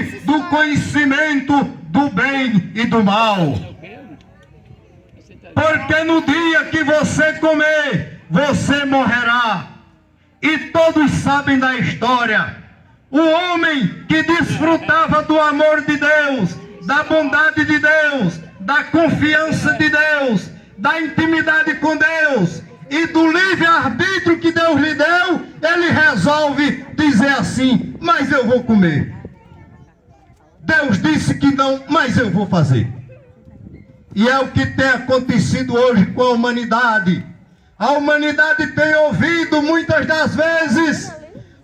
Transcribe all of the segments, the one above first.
árvore do conhecimento do bem e do mal. Porque no dia que você comer, você morrerá. E todos sabem da história. O homem que desfrutava do amor de Deus, da bondade de Deus, da confiança de Deus, da intimidade com Deus e do livre-arbítrio que Deus lhe deu, ele resolve dizer assim: mas eu vou comer. Deus disse que não, mas eu vou fazer. E é o que tem acontecido hoje com a humanidade. A humanidade tem ouvido muitas das vezes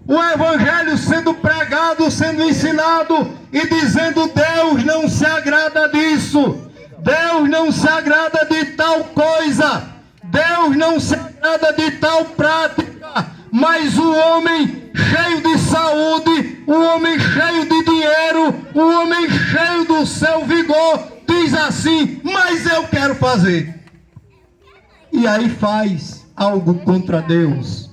o evangelho sendo pregado, sendo ensinado e dizendo: Deus não se agrada disso, Deus não se agrada de tal coisa, Deus não se agrada de tal prática. Mas o homem cheio de saúde, o homem cheio de dinheiro, o homem cheio do seu vigor diz assim: mas eu quero fazer. E aí faz algo contra Deus.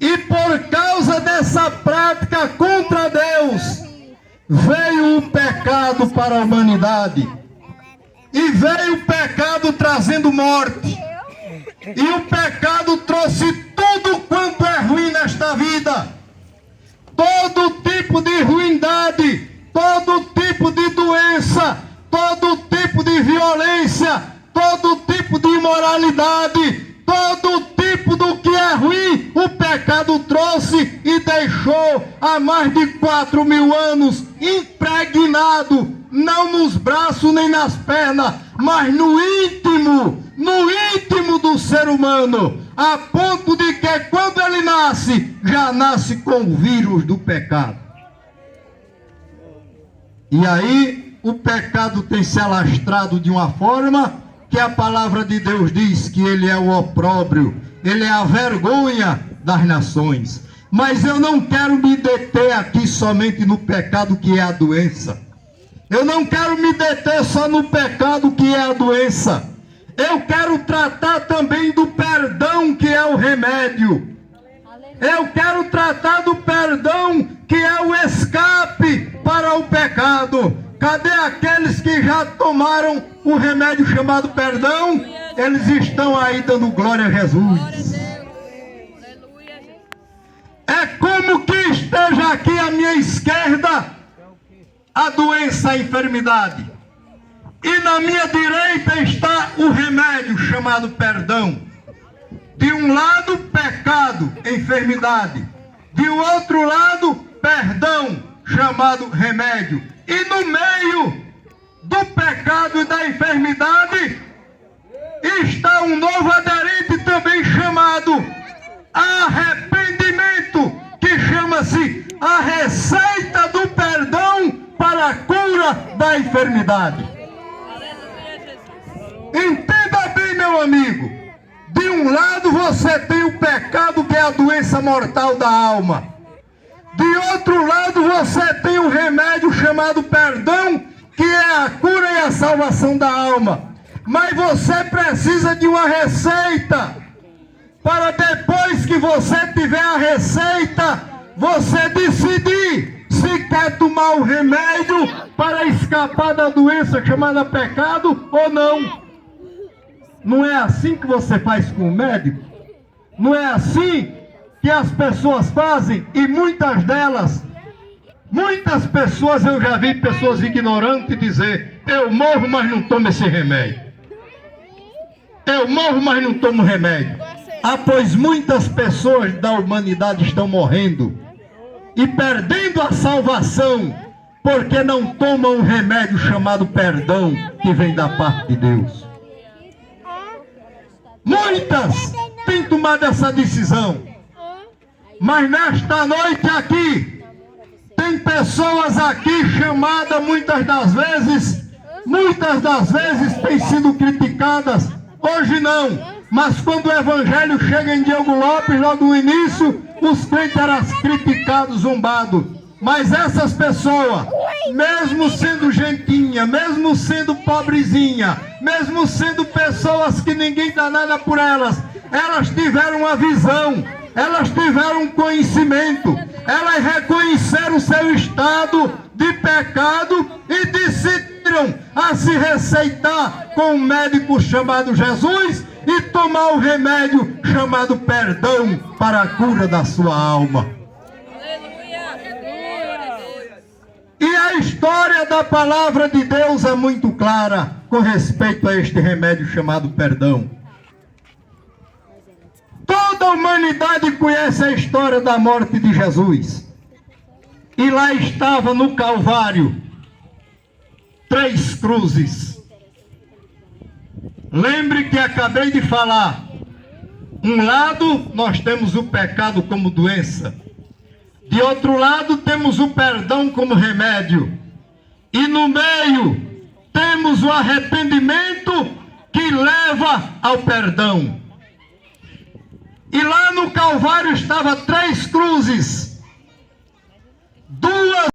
E por causa dessa prática contra Deus, veio o pecado para a humanidade. E veio o pecado trazendo morte. E o pecado trouxe tudo quanto é ruim nesta vida. Todo tipo de ruindade, todo tipo de doença, todo tipo de violência, todo tipo de imoralidade, todo tipo do que é ruim, o pecado trouxe e deixou há mais de 4.000 anos impregnado, não nos braços nem nas pernas, mas no íntimo do ser humano, a ponto de que quando ele nasce, já nasce com o vírus do pecado. E aí o pecado tem se alastrado de uma forma que a palavra de Deus diz que ele é o opróbrio, ele é a vergonha das nações. Mas eu não quero me deter aqui somente no pecado que é a doença. Eu não quero me deter só no pecado que é a doença. Eu quero tratar também do perdão que é o remédio. Eu quero tratar do perdão que é o escape para o pecado. Cadê aqueles que já tomaram o remédio chamado perdão? Eles estão aí dando glória a Jesus. É como que esteja aqui à minha esquerda a doença, a enfermidade. E na minha direita está o remédio chamado perdão. De um lado, pecado, enfermidade. De outro lado, perdão, chamado remédio. E no meio do pecado e da enfermidade está um novo aderente também chamado arrependimento, que chama-se a receita do perdão para a cura da enfermidade. Entenda bem, meu amigo. De um lado você tem o pecado, que é a doença mortal da alma. De outro lado você tem o remédio chamado perdão, que é a cura e a salvação da alma. Mas você precisa de uma receita, para depois que você tiver a receita, você decidir se quer tomar o remédio para escapar da doença chamada pecado ou não. Não é assim que você faz com o médico? Não é assim que as pessoas fazem? E muitas delas, muitas pessoas, eu já vi pessoas ignorantes dizer: eu morro, mas não tomo esse remédio. Eu morro, mas não tomo remédio. Ah, pois muitas pessoas da humanidade estão morrendo e perdendo a salvação, porque não tomam um remédio chamado perdão, que vem da parte de Deus. Muitas têm tomado essa decisão, mas nesta noite aqui, tem pessoas aqui chamadas muitas das vezes têm sido criticadas. Hoje não, mas quando o evangelho chega em Diogo Lopes, logo no início, os crentes eram criticados, zombados. Mas essas pessoas, mesmo sendo gentinha, mesmo sendo pobrezinha, mesmo sendo pessoas que ninguém dá nada por elas, elas tiveram uma visão, elas tiveram um conhecimento, elas reconheceram seu estado de pecado e decidiram a se receitar com um médico chamado Jesus e tomar o remédio chamado perdão para a cura da sua alma. E a história da palavra de Deus é muito clara com respeito a este remédio chamado perdão. Toda a humanidade conhece a história da morte de Jesus. E lá estava no Calvário 3 cruzes. Lembre que acabei de falar. Um lado nós temos o pecado como doença. De outro lado temos o perdão como remédio. E no meio temos o arrependimento que leva ao perdão. E lá no Calvário estava 3 cruzes. 2